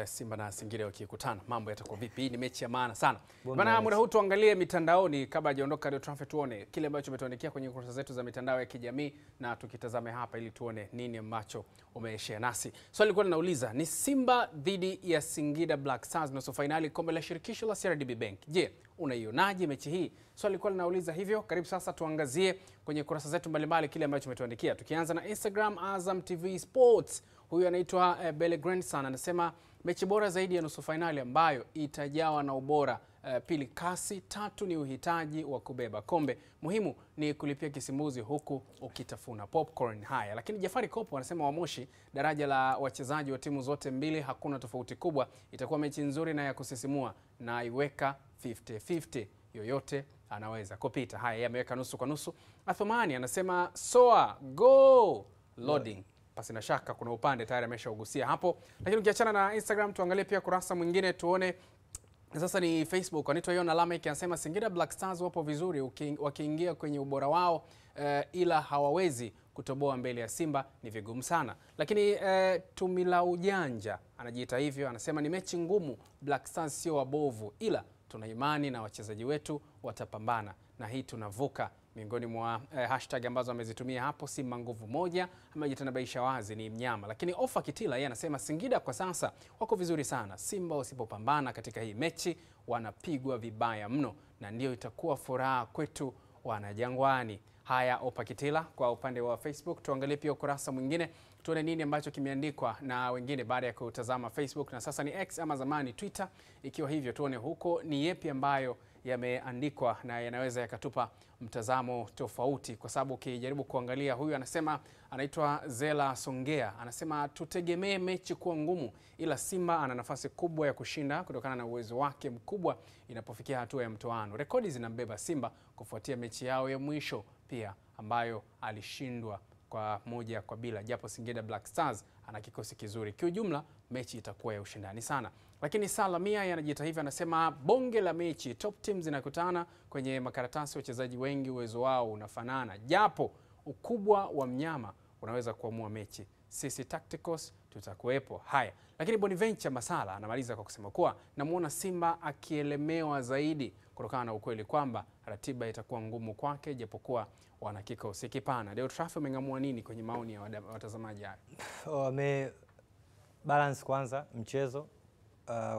Simba na Singida wakikutana mambo yatakuwa vipi. Hii ni mechi ya maana sana. Bana, muda huu tuangalie mitandaoni kabla hajaondoka ndio transfer, tuone kile ambacho umetuandikia kwenye kurasa zetu za mitandao ya kijamii na tukitazame hapa ili tuone nini ambacho umeshare nasi. Swali lilikuwa linauliza ni Simba dhidi ya Singida Black Stars nusu finali kombe la shirikisho la CRDB Bank. Je, unaionaje mechi hii? Swali lilikuwa linauliza hivyo. Karibu sasa tuangazie kwenye kurasa zetu mbalimbali kile ambacho umetuandikia. Tukianza na Instagram Azam TV Sports. Huyu anaitwa Bele Grandson anasema mechi bora zaidi ya nusu finali ambayo itajawa na ubora. Pili kasi, tatu ni uhitaji wa kubeba kombe. Muhimu ni kulipia kisimbuzi huku ukitafuna popcorn. Haya, lakini Jafari Kopo anasema Wamoshi, daraja la wachezaji wa timu zote mbili hakuna tofauti kubwa. Itakuwa mechi nzuri na ya kusisimua na iweka 50-50. Yoyote anaweza kupita. Haya, yameweka nusu kwa nusu. Athumani anasema Soa go loading. Pasi na shaka kuna upande tayari ameshaugusia hapo. Lakini ukiachana na Instagram tuangalie pia kurasa mwingine tuone. Sasa ni Facebook. Anaitwa Yona Lamek anasema Singida Black Stars wapo vizuri wakiingia kwenye ubora wao, ila hawawezi kutoboa mbele ya Simba, ni vigumu sana. Lakini Tumila Ujanja anajiita hivyo anasema ni mechi ngumu, Black Stars sio wabovu ila tuna imani na wachezaji wetu watapambana na hii tunavuka. Miongoni mwa hashtag ambazo amezitumia hapo Simba nguvu moja, amejitanabaisha wazi ni mnyama. Lakini Ofa Kitila yeye anasema Singida kwa sasa wako vizuri sana, Simba wasipopambana katika hii mechi wanapigwa vibaya mno na ndio itakuwa furaha kwetu wanajangwani. Haya, Ofa Kitila kwa upande wa Facebook. Tuangalie pia ukurasa mwingine tuone nini ambacho kimeandikwa na wengine baada ya kutazama Facebook na sasa ni X ama zamani Twitter. Ikiwa hivyo tuone huko ni yepi ambayo yameandikwa na yanaweza yakatupa mtazamo tofauti, kwa sababu ukijaribu kuangalia, huyu anasema anaitwa Zela Songea anasema tutegemee mechi kuwa ngumu ila Simba ana nafasi kubwa ya kushinda kutokana na uwezo wake mkubwa inapofikia hatua ya mtoano. Rekodi zinambeba Simba kufuatia mechi yao ya mwisho pia ambayo alishindwa kwa 1-0, japo Singida Black Stars ana kikosi kizuri. Kiujumla mechi itakuwa ya ushindani sana. Lakini Salamia yanajiita hivi anasema bonge la mechi, top teams zinakutana kwenye makaratasi, wachezaji wengi uwezo wao unafanana, japo ukubwa wa mnyama unaweza kuamua mechi. Sisi Tacticals tutakuwepo. Haya, lakini Boniventure Masala anamaliza kwa kusema kuwa namuona Simba akielemewa zaidi kutokana na ukweli kwamba ratiba itakuwa ngumu kwake japokuwa wana kikosi kipana. Leo Trafi umengamua nini kwenye maoni ya watazamaji haya? Wame balance kwanza mchezo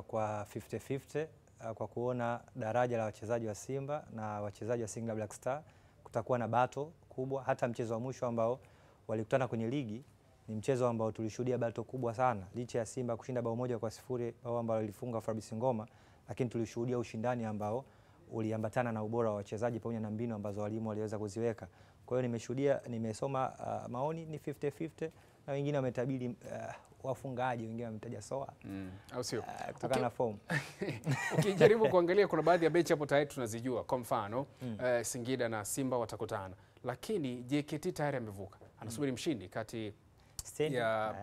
kwa 50-50 kwa kuona daraja la wachezaji wa Simba na wachezaji wa Singida Black Star kutakuwa na battle kubwa. Hata mchezo wa mwisho ambao walikutana kwenye ligi ni mchezo ambao tulishuhudia battle kubwa sana, licha ya Simba kushinda bao 1-0, bao ambalo lilifunga Fabrice Ngoma, lakini tulishuhudia ushindani ambao uliambatana na ubora wa wachezaji pamoja na mbinu ambazo walimu waliweza kuziweka. Kwa hiyo nimesoma maoni ni 50-50 na wengine wametabiri wafungaji, wengine wametaja Soa. Au sio? Kutokana na form. Ukijaribu kuangalia kuna baadhi ya mechi hapo tayari tunazijua. Kwa mfano Singida na Simba watakutana. Lakini JKT tayari amevuka. Anasubiri mshindi kati ya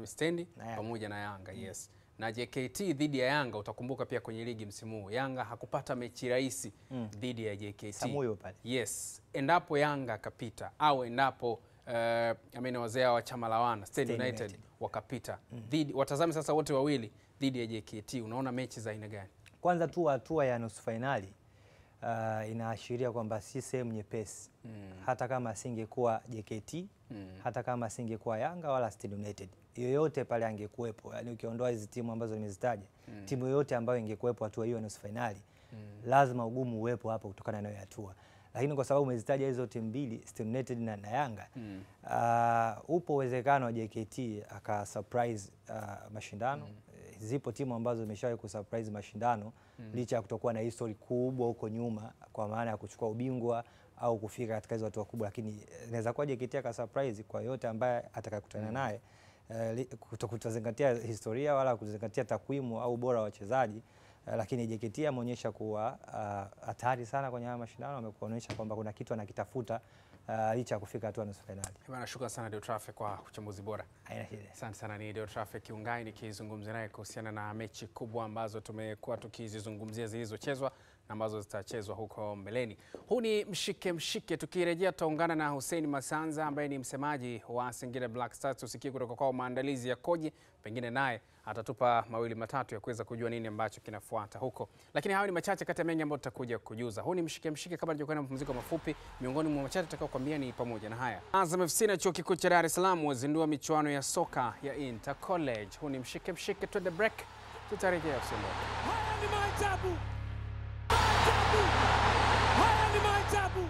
Stendi pamoja na Yanga. Yes. Na JKT dhidi ya Yanga utakumbuka pia kwenye ligi msimu huu Yanga hakupata mechi rahisi dhidi ya JKT. Samuyo pale. Yes. Endapo Yanga kapita au endapo wazee wa chama la wana Stand United wakapita watazame sasa wote wawili dhidi ya JKT, unaona mechi za aina gani? Kwanza tu hatua ya nusu finali inaashiria kwamba si sehemu nyepesi. Hata kama asingekuwa JKT, hata kama asingekuwa Yanga wala Stand United, yoyote pale angekuepo, yani ukiondoa hizi timu ambazo nimezitaja, timu yoyote ambayo ingekuepo hatua hiyo nusu finali, lazima ugumu uwepo hapo kutokana na hiyo hatua. Lakini kwa sababu umezitaja hizo timu mbili, Stand United na Yanga, upo uwezekano wa JKT aka surprise mashindano. Zipo timu ambazo zimeshawahi kusurprise mashindano licha ya kutokuwa na history kubwa huko nyuma kwa maana ya kuchukua ubingwa au kufika katika hizo hatua kubwa, lakini inaweza kuwa JKT aka surprise kwa yote ambaye atakayekutana naye, kutokuzingatia historia wala kuzingatia takwimu au bora wa wachezaji. Lakini JKT ameonyesha kuwa hatari sana kwenye haya mashindano, amekuonyesha kwamba kuna kitu anakitafuta licha ya kufika hatua nusu finali. Bwana, shukrani sana Deo Traffic kwa uchambuzi bora. Haina shida. Asante sana. Ni Deo Traffic Kiungai nikizungumza naye kuhusiana na mechi kubwa ambazo tumekuwa tukizizungumzia zilizochezwa na ambazo zitachezwa huko mbeleni. Huu ni mshike mshike. Tukirejea tutaungana na Hussein Masanza ambaye ni msemaji wa Singida Black Stars, tusikie kutoka kwa maandalizi yakoje, pengine naye atatupa mawili matatu ya kuweza kujua nini ambacho kinafuata huko. Lakini hayo ni machache kati ya mengi ambayo tutakuja kujuza. Huu ni mshike mshike. Kabla tujakwenda mapumziko mafupi, miongoni mwa machache tutakayokuambia ni pamoja na haya. Azam FC na Chuo Kikuu cha Dar es Salaam wazindua michuano ya soka ya Inter College. Huu ni mshike mshike. Twende break, tutarejea usiondoke. Haya ni maajabu. Haya ni maajabu.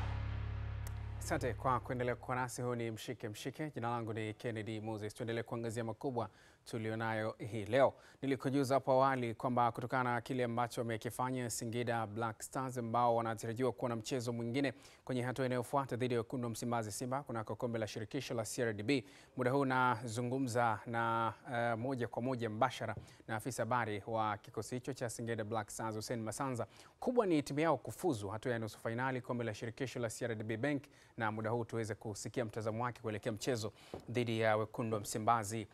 Asante kwa kuendelea kuwa nasi. Huu ni mshike mshike. Jina langu ni Kennedy Moses. Tuendelee kuangazia makubwa tulionayo hii leo. Nilikujuza hapo awali kwamba kutokana na kile ambacho wamekifanya Singida Black Stars ambao wanatarajiwa kuwa na mchezo mwingine kwenye hatua inayofuata dhidi ya wekundu wa Msimbazi Simba kunako kombe la shirikisho la CRDB. Muda huu nazungumza na moja kwa moja mbashara na afisa habari wa kikosi hicho cha Singida Black Stars Hussein Masanza. Kubwa ni timu yao kufuzu hatua ya nusu finali kombe la shirikisho la CRDB Bank, na muda huu tuweze kusikia mtazamo wake kuelekea mchezo dhidi ya wekundu wa Msimbazi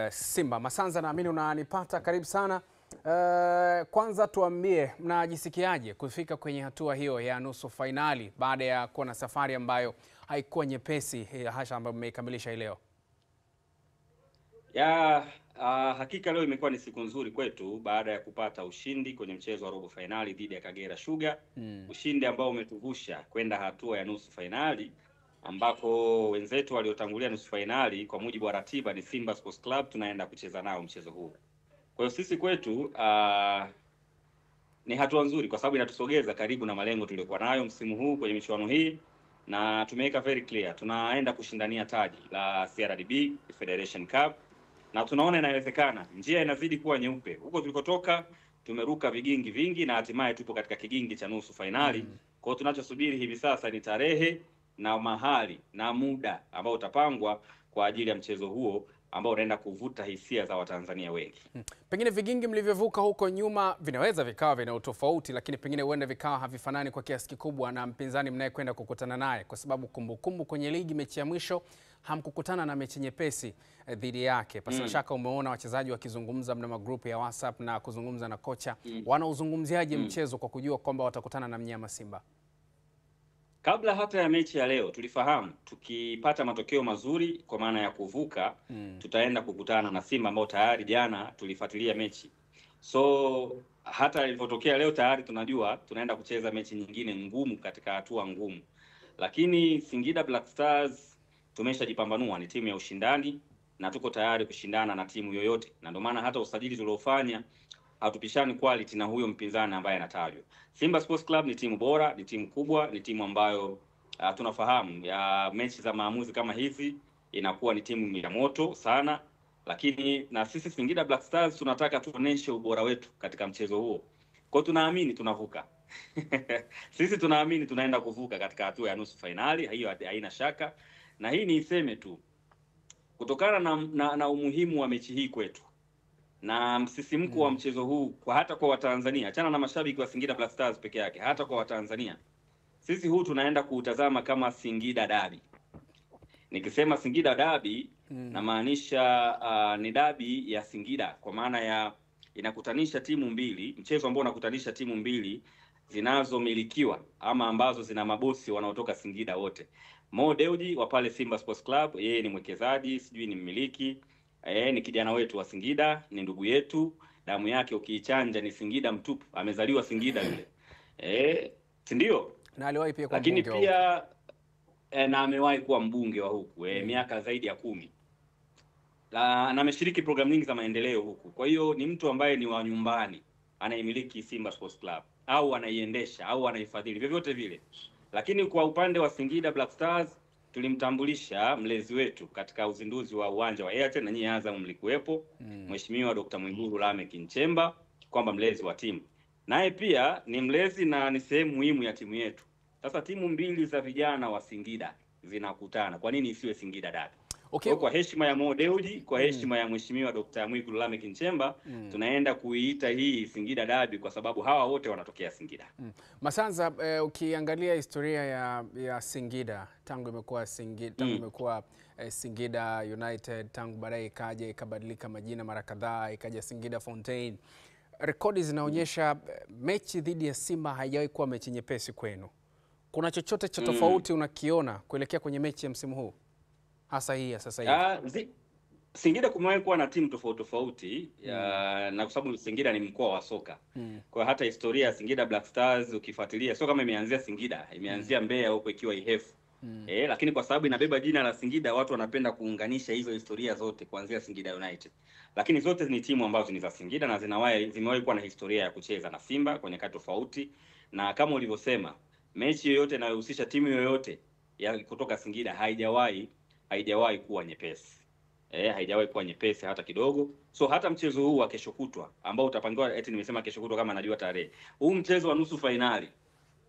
Simba. Masanza, naamini unanipata, karibu sana. Kwanza tuambie mnajisikiaje kufika kwenye hatua hiyo ya nusu finali baada ya kuwa na safari ambayo haikuwa nyepesi hasha ambayo mmeikamilisha leo? Hakika leo imekuwa ni siku nzuri kwetu baada ya kupata ushindi kwenye mchezo wa robo finali dhidi ya Kagera Sugar. Ushindi ambao umetuvusha kwenda hatua ya nusu finali, ambako wenzetu waliotangulia nusu finali kwa mujibu wa ratiba ni Simba Sports Club, tunaenda kucheza nao mchezo huu. Kwa hiyo sisi kwetu ni hatua nzuri kwa sababu inatusogeza karibu na malengo tuliyokuwa nayo msimu huu kwenye michuano hii, na tumeweka very clear tunaenda kushindania taji la CRDB Federation Cup, na tunaona inawezekana. Njia inazidi kuwa nyeupe. Huko tulikotoka tumeruka vigingi vingi na hatimaye tupo katika kigingi cha nusu finali. Kwa hiyo tunachosubiri hivi sasa ni tarehe na mahali na muda ambao utapangwa kwa ajili ya mchezo huo ambao unaenda kuvuta hisia za Watanzania wengi. Pengine vigingi mlivyovuka huko nyuma vinaweza vikawa vina utofauti, lakini pengine huenda vikawa havifanani kwa kiasi kikubwa na mpinzani mnayekwenda kukutana naye, kwa sababu kumbukumbu kwenye ligi mechi ya mwisho hamkukutana na mechi nyepesi dhidi yake. Pasina shaka umeona wachezaji wakizungumza mna magrupu ya WhatsApp na kuzungumza na kocha. Wanauzungumziaje mchezo kwa kujua kwamba watakutana na mnyama Simba? Kabla hata ya mechi ya leo tulifahamu tukipata matokeo mazuri kwa maana ya kuvuka tutaenda kukutana na Simba ambao tayari jana tulifuatilia mechi. So hata ilipotokea leo tayari tunajua tunaenda kucheza mechi nyingine ngumu katika hatua ngumu. Lakini Singida Black Stars tumeshajipambanua ni timu ya ushindani na tuko tayari kushindana na timu yoyote. Na ndio maana hata usajili tuliofanya hatupishani quality na huyo mpinzani ambaye anatajwa. Simba Sports Club ni timu bora, ni timu kubwa, ni timu ambayo tunafahamu ya mechi za maamuzi kama hizi inakuwa ni timu ya moto sana, lakini na sisi Singida Black Stars tunataka tuoneshe ubora wetu katika mchezo huo. Kwa hiyo tunaamini tunavuka. Sisi tunaamini tunaenda kuvuka katika hatua ya nusu finali, hiyo haina shaka. Na hii ni iseme tu kutokana na umuhimu wa mechi hii kwetu na msisimko wa mchezo huu hata kwa Watanzania, achana na mashabiki wa Singida Black Stars peke yake, hata kwa Watanzania. Sisi huu tunaenda kuutazama kama Singida Derby. Nikisema Singida Derby namaanisha ni derby ya Singida kwa maana ya inakutanisha timu mbili, mchezo ambao unakutanisha timu mbili zinazomilikiwa ama ambazo zina mabosi wanaotoka Singida wote. Mo Dewji wa pale Simba Sports Club, yeye ni mwekezaji, sijui ni mmiliki. Ni kijana wetu wa Singida, ni ndugu yetu, damu yake ukiichanja ni Singida mtupu, amezaliwa Singida yule. Ndio. Na aliwahi pia kuwa mbunge. Lakini pia na amewahi kuwa mbunge wa huku miaka zaidi ya 10. Na ameshiriki programu nyingi za maendeleo huku. Kwa hiyo ni mtu ambaye ni wa nyumbani, anaimiliki Simba Sports Club au anaiendesha au anaifadhili vyovyote vile. Lakini kwa upande wa Singida Black Stars tulimtambulisha mlezi wetu katika uzinduzi wa uwanja wa Airtel na nyinyi Azam mlikuwepo, Mheshimiwa Dr. Mwigulu Lameck Nchemba, kwamba mlezi wa timu. Naye pia ni mlezi na ni sehemu muhimu ya timu yetu. Sasa timu mbili za vijana wa Singida zinakutana. Kwa nini isiwe Singida Derby? Okay. Kwa heshima ya Mo Dewji, kwa heshima ya Mheshimiwa Dr. Mwigulu Lameck Nchemba, tunaenda kuiita hii Singida Derby kwa sababu hawa wote wanatokea Singida. Masanza, ukiangalia historia ya Singida tangu imekuwa Singida United, tangu baadaye ikaja ikabadilika majina mara kadhaa, ikaja Singida Fountain. Rekodi zinaonyesha mechi dhidi ya Simba haijawahi kuwa mechi nyepesi kwenu. Kuna chochote cha tofauti unakiona kuelekea kwenye mechi ya msimu huu? Hasa hii ya sasa hivi. Singida kumewahi kuwa na timu tofauti na kwa sababu Singida ni mkoa wa soka. Kwa hata historia ya Singida Black Stars ukifuatilia sio kama imeanzia Singida, imeanzia Mbeya huko ikiwa Ihefu. Lakini kwa sababu inabeba jina la Singida, watu wanapenda kuunganisha hizo historia zote kuanzia Singida United. Lakini zote ni timu ambazo ni za Singida na zimewahi kuwa na historia ya kucheza na Simba kwenye kati tofauti, na kama ulivyosema, mechi yoyote inayohusisha timu yoyote ya kutoka Singida haijawahi kuwa nyepesi. Haijawahi kuwa nyepesi hata kidogo. So hata mchezo huu wa kesho kutwa ambao utapangiwa, nimesema kesho kutwa kama najua tarehe. Huu mchezo wa nusu finali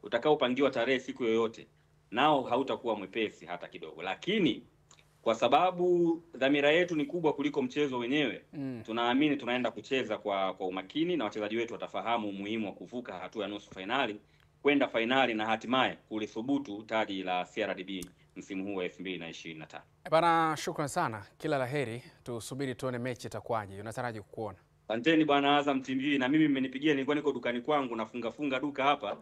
utakaopangiwa tarehe siku yoyote, nao hautakuwa mwepesi hata kidogo. Lakini kwa sababu dhamira yetu ni kubwa kuliko mchezo wenyewe, tunaamini tunaenda kucheza kwa umakini na wachezaji wetu watafahamu umuhimu wa kuvuka hatua ya nusu finali kwenda finali na hatimaye kulithubutu taji la CRDB msimu huu wa 2025. Bana, shukrani sana. Kila laheri. Tusubiri tuone mechi itakuwaje. Unataraji kukuona. Asanteni bwana Azam TV, na mimi mmenipigia, nilikuwa niko dukani kwangu nafunga duka hapa.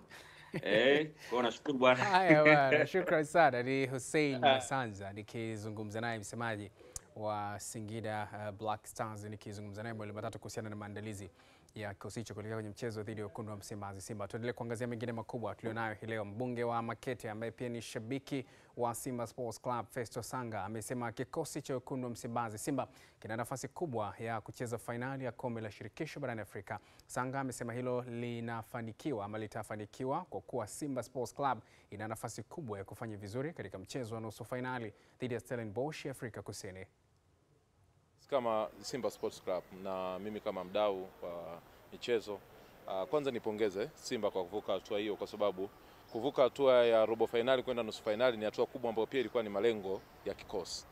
Kwa nashukuru bwana. Haya bwana, shukrani sana. Ni Hussein Masanza nikizungumza naye, msemaji wa Singida Black Stars, nikizungumza naye mwele matatu kuhusiana na maandalizi ya kikosi hicho kuelekea kwenye mchezo dhidi ya wekundu wa Msimbazi Simba. Tuendelee kuangazia mengine makubwa tulionayo hii leo. Mbunge wa Makete ambaye pia ni shabiki wa Simba Sports Club, Festo Sanga, amesema kikosi cha wekundu wa Msimbazi Simba kina nafasi kubwa ya kucheza fainali ya kombe la shirikisho barani Afrika. Sanga amesema hilo litafanikiwa kwa kuwa Simba Sports Club ina nafasi kubwa ya kufanya vizuri katika mchezo wa nusu fainali dhidi ya Stellenbosch Afrika Kusini. Kama Simba Sports Club na mimi kama mdau wa michezo, kwanza nipongeze Simba kwa kuvuka hatua hiyo, kwa sababu kuvuka hatua ya robo finali kwenda nusu finali ni hatua kubwa ambayo pia ilikuwa ni malengo ya kikosi.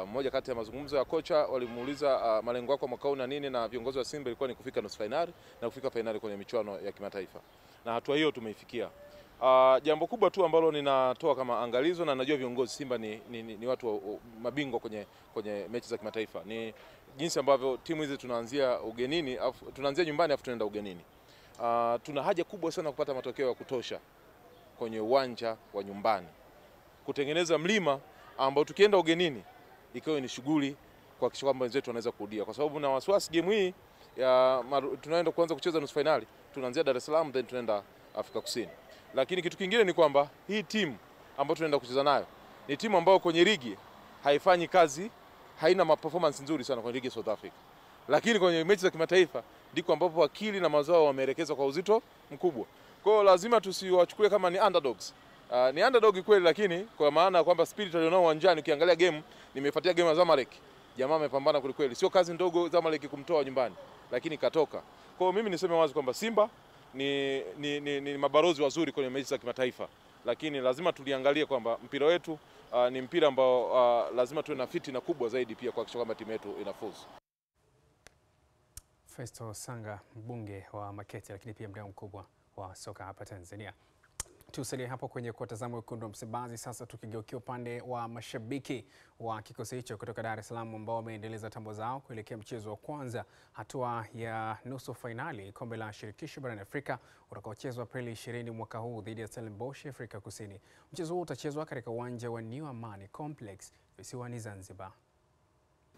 Mmoja kati ya mazungumzo ya kocha walimuuliza malengo yako mwaka huu na nini, na viongozi wa Simba ilikuwa ni kufika nusu finali na kufika finali kwenye michuano ya kimataifa, na hatua hiyo tumeifikia. Jambo kubwa tu ambalo ninatoa kama angalizo, na najua viongozi Simba ni watu mabingwa kwenye mechi za kimataifa, ni jinsi ambavyo timu hizi tunaanzia ugenini, tunaanzia nyumbani afu tunaenda ugenini. Tuna haja kubwa sana kupata matokeo ya kutosha kwenye uwanja wa nyumbani, kutengeneza mlima ambao tukienda ugenini ikawa ni shughuli kwa kisha kwamba wenzetu wanaweza kurudia, kwa sababu na wasiwasi game hii tunaenda kuanza kucheza nusu finali, tunaanzia Dar es Salaam then tunaenda Afrika Kusini. Lakini kitu kingine ni kwamba hii timu ambayo tunaenda kucheza nayo ni timu ambayo kwenye ligi haifanyi kazi, haina performance nzuri sana kwenye ligi ya South Africa. Lakini kwenye mechi za kimataifa ndiko ambapo akili na mazao wameelekeza kwa uzito mkubwa. Kwa hiyo lazima tusiwachukulie kama ni underdogs. Ni underdog kweli, lakini kwa maana kwamba spirit alionao uwanjani, ukiangalia game, nimefuatia game ya Zamalek, jamaa amepambana kweli kweli. Sio kazi ndogo Zamalek kumtoa nyumbani, lakini katoka. Kwa hiyo mimi niseme wazi kwamba Simba ni mabarozi wazuri kwenye mechi za kimataifa, lakini lazima tuliangalie kwamba mpira wetu ni mpira ambao lazima tuwe na fitina kubwa zaidi pia kuhakikisha kwamba timu yetu inafuzu. Festo Sanga, mbunge wa Makete lakini pia mdau mkubwa wa soka hapa Tanzania. Tusalie hapo kwenye kutazama wekundu wa Msimbazi. Sasa tukigeukia upande wa mashabiki wa kikosi hicho kutoka Dar es Salaam ambao wameendeleza tambo zao kuelekea mchezo wa kwanza hatua ya nusu fainali kombe la shirikisho barani Afrika utakaochezwa Aprili 20 mwaka huu dhidi ya Stellenbosch Afrika Kusini. Mchezo huu utachezwa katika uwanja wa New Amani Complex visiwani Zanzibar.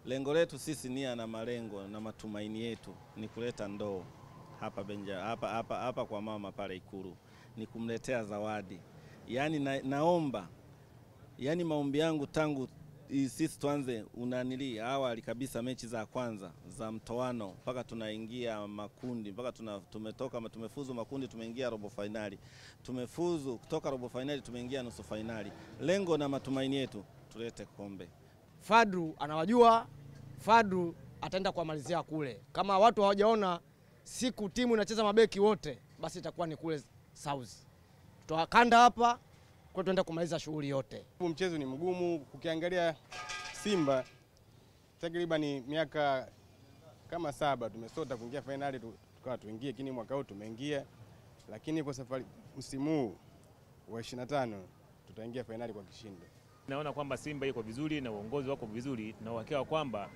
Lengo letu sisi, nia na malengo na matumaini yetu ni kuleta ndoo hapa kwa mama pale Ikulu, ni kumletea zawadi. Yaani naomba, yaani maombi yangu tangu sisi tuanze awali kabisa mechi za kwanza za mtoano mpaka tunaingia makundi, mpaka tumefuzu makundi, tumeingia robo finali, tumefuzu kutoka robo finali, tumeingia nusu finali. Lengo na matumaini yetu tulete kombe. Fadru anawajua, Fadru ataenda kuamalizia kule. Kama watu hawajaona siku timu inacheza mabeki wote, basi itakuwa ni kule South. Tutakanda hapa kwa tuenda kumaliza shughuli yote. Mchezo ni mgumu, ukiangalia Simba takriban miaka kama 7 tumesota kuingia finali, tukawa tuingie, lakini mwaka huu tumeingia, lakini kwa safari msimu huu wa 25 tutaingia finali kwa kishindo. Naona kwamba Simba iko vizuri na uongozi wako vizuri, na uhakika kwamba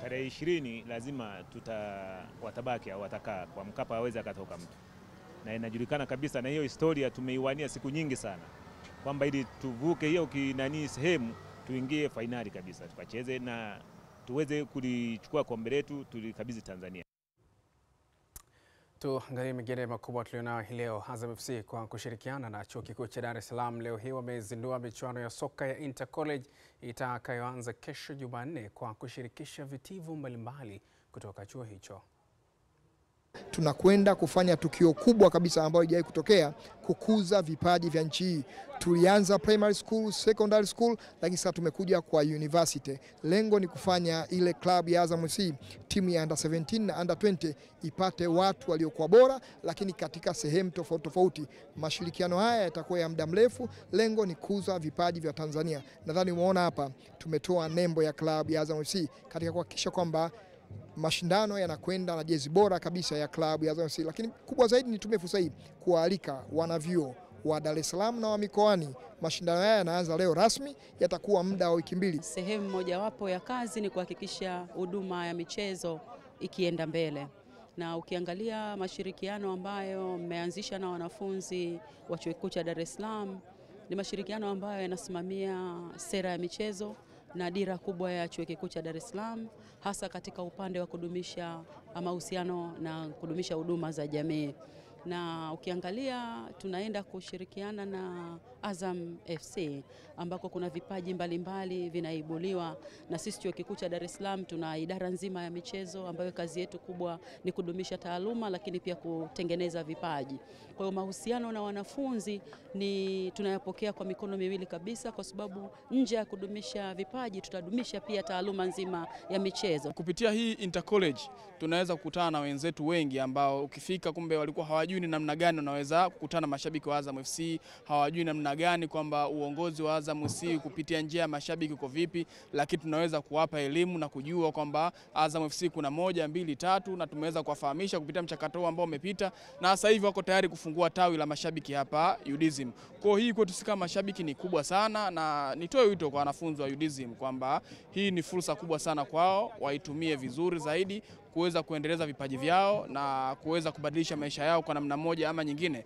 tarehe 20 lazima watabaki au watakaa kwa Mkapa, hawezi akatoka mtu, na inajulikana kabisa, na hiyo historia tumeiwania siku nyingi sana kwamba ili tuvuke hiyo kinani sehemu tuingie finali kabisa, tukacheze na tuweze kulichukua kombe letu tulikabidhi Tanzania. Tuangalie mengine makubwa tulionayo hii leo. Azam FC kwa kushirikiana na Chuo Kikuu cha Dar es Salaam leo hii wamezindua michuano ya soka ya Inter College itakayoanza kesho Jumanne kwa kushirikisha vitivo mbalimbali kutoka chuo hicho. Tunakwenda kufanya tukio kubwa kabisa ambayo haijawahi kutokea, kukuza vipaji vya nchi hii. Tulianza primary school, secondary school, lakini sasa tumekuja kwa university. Lengo ni kufanya ile club ya Azam FC, timu ya under 17 na under 20 ipate watu waliokuwa bora, lakini katika sehemu tofauti tofauti. Mashirikiano haya yatakuwa ya muda mrefu. Lengo ni kukuza vipaji vya Tanzania. Nadhani umeona hapa tumetoa nembo ya club ya Azam FC katika kuhakikisha kwamba mashindano yanakwenda na jezi bora kabisa ya klabu ya Azam FC, lakini kubwa zaidi ni tumie fursa hii kualika wanavyuo wa Dar es Salaam na wa mikoani. Mashindano haya yanaanza leo rasmi, yatakuwa muda wa wiki 2. Sehemu mojawapo ya kazi ni kuhakikisha huduma ya michezo ikienda mbele, na ukiangalia mashirikiano ambayo mmeanzisha na wanafunzi wa Chuo Kikuu cha Dar es Salaam ni mashirikiano ambayo yanasimamia sera ya michezo na dira kubwa ya Chuo Kikuu cha Dar es Salaam, hasa katika upande wa kudumisha mahusiano na kudumisha huduma za jamii. Na ukiangalia tunaenda kushirikiana na Azam FC ambako kuna vipaji mbalimbali vinaibuliwa, na sisi Chuo Kikuu cha Dar es Salaam tuna idara nzima ya michezo ambayo kazi yetu kubwa ni kudumisha taaluma lakini pia kutengeneza vipaji. Kwa hiyo mahusiano na wanafunzi ni tunayapokea kwa mikono miwili kabisa, kwa sababu nje ya kudumisha vipaji tutadumisha pia taaluma nzima ya michezo. Kupitia hii Inter College tunaweza kukutana na wenzetu wengi ambao ukifika kumbe walikuwa hawajui ni namna gani unaweza kukutana na mashabiki wa Azam FC, hawajui namna gani kwamba uongozi wa Azam FC kupitia njia ya mashabiki uko vipi, lakini tunaweza kuwapa elimu na kujua kwamba Azam FC kuna 1, 2, 3, na tumeweza kuwafahamisha kupitia mchakato ambao umepita, na sasa hivi wako tayari kufungua tawi la mashabiki hapa UDSM. Kwa hii kwetu sisi mashabiki ni kubwa sana, na nitoe wito kwa wanafunzi wa UDSM kwamba hii ni fursa kubwa sana kwao, waitumie vizuri zaidi kuweza kuendeleza vipaji vyao na kuweza kubadilisha maisha yao kwa namna moja ama nyingine.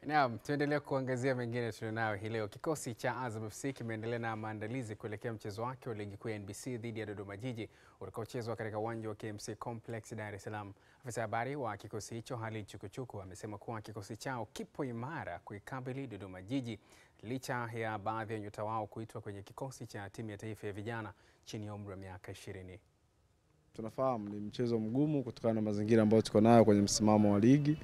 Naam, tuendelee kuangazia mengine tulionayo hii leo. Kikosi cha Azam FC kimeendelea na maandalizi kuelekea mchezo wake wa ligi kuu ya NBC dhidi ya Dodoma Jiji utakaochezwa katika uwanja wa KMC Complex Dar es Salaam. Afisa habari wa kikosi hicho Halid Chukuchuku amesema kuwa kikosi chao kipo imara kuikabili Dodoma Jiji licha ya baadhi ya nyota wao kuitwa kwenye kikosi cha timu ya taifa ya vijana chini ya umri wa miaka 20. Tunafahamu ni mchezo mgumu kutokana na mazingira ambayo tuko nayo kwenye msimamo wa ligi,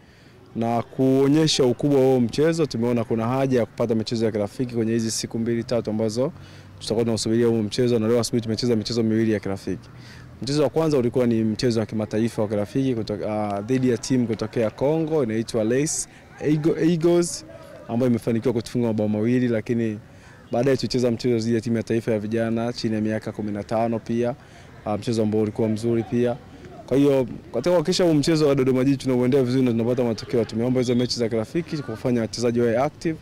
na kuonyesha ukubwa wa mchezo tumeona kuna haja ya kupata michezo ya kirafiki kwenye hizi siku 2-3 ambazo tutakuwa tunasubiria huo mchezo, na leo asubuhi tumecheza michezo 2 ya kirafiki. Mchezo wa kwanza ulikuwa ni mchezo wa kimataifa wa kirafiki dhidi ya timu kutokea Kongo inaitwa Lace Eagles ambayo imefanikiwa kutufunga mabao 2, lakini baadaye tulicheza mchezo dhidi ya timu ya taifa ya vijana chini ya miaka 15 pia, mchezo ambao ulikuwa mzuri pia. Kwa hiyo katika kuhakikisha huu mchezo wa Dodoma Jiji tunauendea vizuri na tunapata matokeo, tumeomba hizo mechi za kirafiki kufanya wachezaji wawe active,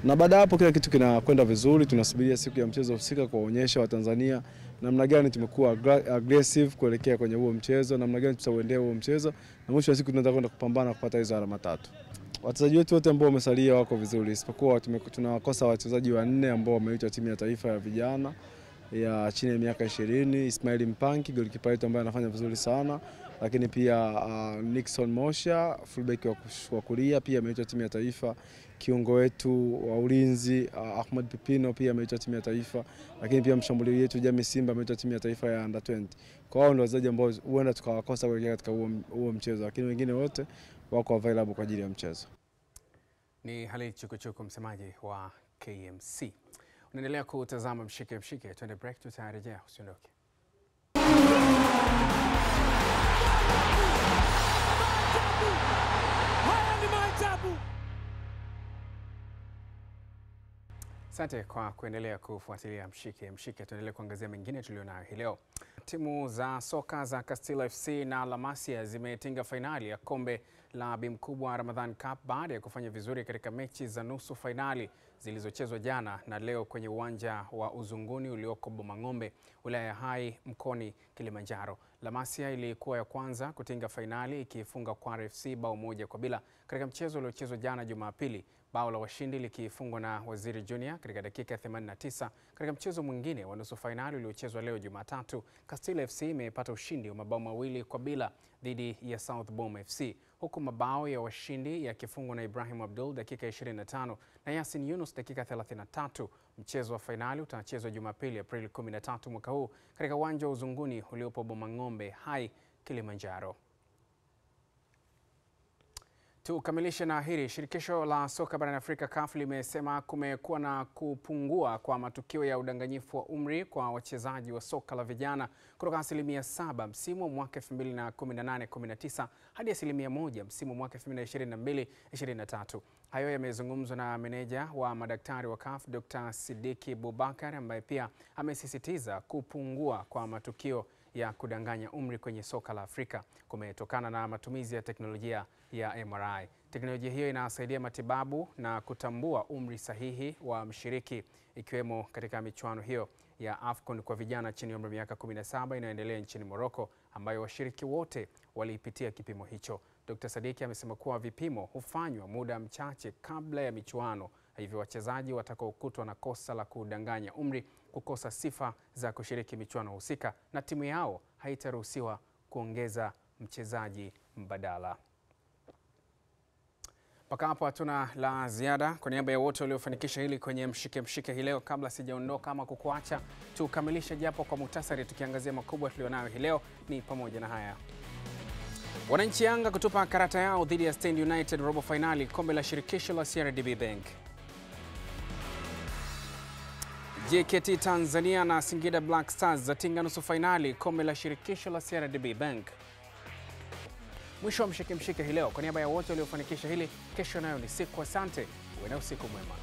na baada hapo kila kitu kinakwenda vizuri. Tunasubiria siku ya mchezo husika kuwaonyesha Watanzania namna gani tumekuwa aggressive kuelekea kwenye huo mchezo, namna gani tutauendea huo mchezo, na mwisho wa siku tunataka kwenda kupambana kupata hizo alama 3. Wachezaji wetu wote ambao wamesalia wako vizuri, isipokuwa tunawakosa wachezaji 4 ambao wameitwa timu ya taifa ya vijana ya chini ya miaka 20. Ismail Mpanki goalkeeper wetu ambaye anafanya vizuri sana, lakini pia Nixon Mosha fullback wa kulia pia ameitwa timu ya taifa. Kiungo wetu wa ulinzi Ahmad Pipino pia ameitwa timu ya taifa, lakini pia mshambuliaji wetu Jami Simba ameitwa timu ya taifa ya under 20. Kwa hiyo ndio wachezaji ambao huenda tukawakosa kuelekea katika huo mchezo, lakini wengine wote wako available kwa ajili ya mchezo. Ni Halid Chukuchuku, msemaji wa KMC. Unaendelea kutazama Mshike Mshike, twende break, tutarejea, usiondoke. Asante kwa kuendelea kufuatilia Mshike. Tuendelee kuangazia mengine tulionayo hii leo. Timu za soka za Castilla FC na La Masia zimetinga fainali ya kombe la Bi Mkubwa Ramadhan Cup baada ya kufanya vizuri katika mechi za nusu fainali zilizochezwa jana na leo kwenye uwanja wa Uzunguni ulioko Bomang'ombe, wilaya ya Hai, mkoani Kilimanjaro. La Masia ilikuwa ya kwanza kutinga fainali ikifunga Kware FC bao 1-0 katika mchezo uliochezwa jana Jumapili. Bao la washindi likifungwa na Waziri Junior katika dakika 89. Katika mchezo mwingine wa nusu fainali uliochezwa leo Jumatatu, Castilla FC imepata ushindi wa mabao 2-0 dhidi ya South Bom FC, huku mabao ya washindi yakifungwa na Ibrahim Abdul dakika 25 na Yasin Yunus dakika 33. Mchezo wa fainali utachezwa Jumapili Aprili 13 mwaka huu katika uwanja wa Uzunguni uliopo Bomang'ombe, Hai, Kilimanjaro. Tukamilishe na hili. Shirikisho la soka barani Afrika CAF limesema kumekuwa na kupungua kwa matukio ya udanganyifu wa umri kwa wachezaji wa soka la vijana kutoka 7% msimu wa mwaka 2018-19 hadi 1% msimu wa mwaka 2022-23. Hayo yamezungumzwa na meneja wa madaktari wa CAF Dr. Sidiki Bubakar, ambaye pia amesisitiza kupungua kwa matukio ya kudanganya umri kwenye soka la Afrika kumetokana na matumizi ya teknolojia ya MRI. Teknolojia hiyo inasaidia matibabu na kutambua umri sahihi wa mshiriki, ikiwemo katika michuano hiyo ya AFCON kwa vijana chini ya umri wa miaka 17 inayoendelea nchini Morocco, ambayo washiriki wote walipitia kipimo hicho. Dr. Sadiki amesema kuwa vipimo hufanywa muda mchache kabla ya michuano, hivyo wachezaji watakaokutwa na kosa la kudanganya umri, kukosa sifa za kushiriki michuano husika, na timu yao haitaruhusiwa kuongeza mchezaji mbadala. Mpaka hapo hatuna la ziada. Kwa niaba ya wote waliofanikisha hili kwenye Mshike hii leo, kabla sijaondoka ama kukuacha, tukamilishe japo kwa muhtasari tukiangazia makubwa tulionayo hii leo ni pamoja na haya. Wananchi Yanga kutupa karata yao dhidi ya Stand United robo finali kombe la shirikisho la CRDB Bank. JKT Tanzania na Singida Black Stars zatinga nusu finali kombe la shirikisho la CRDB Bank. Mwisho wa Mshike hii leo. Kwa niaba ya wote waliofanikisha hili, kesho nayo ni siku. Asante, uwe na usiku mwema.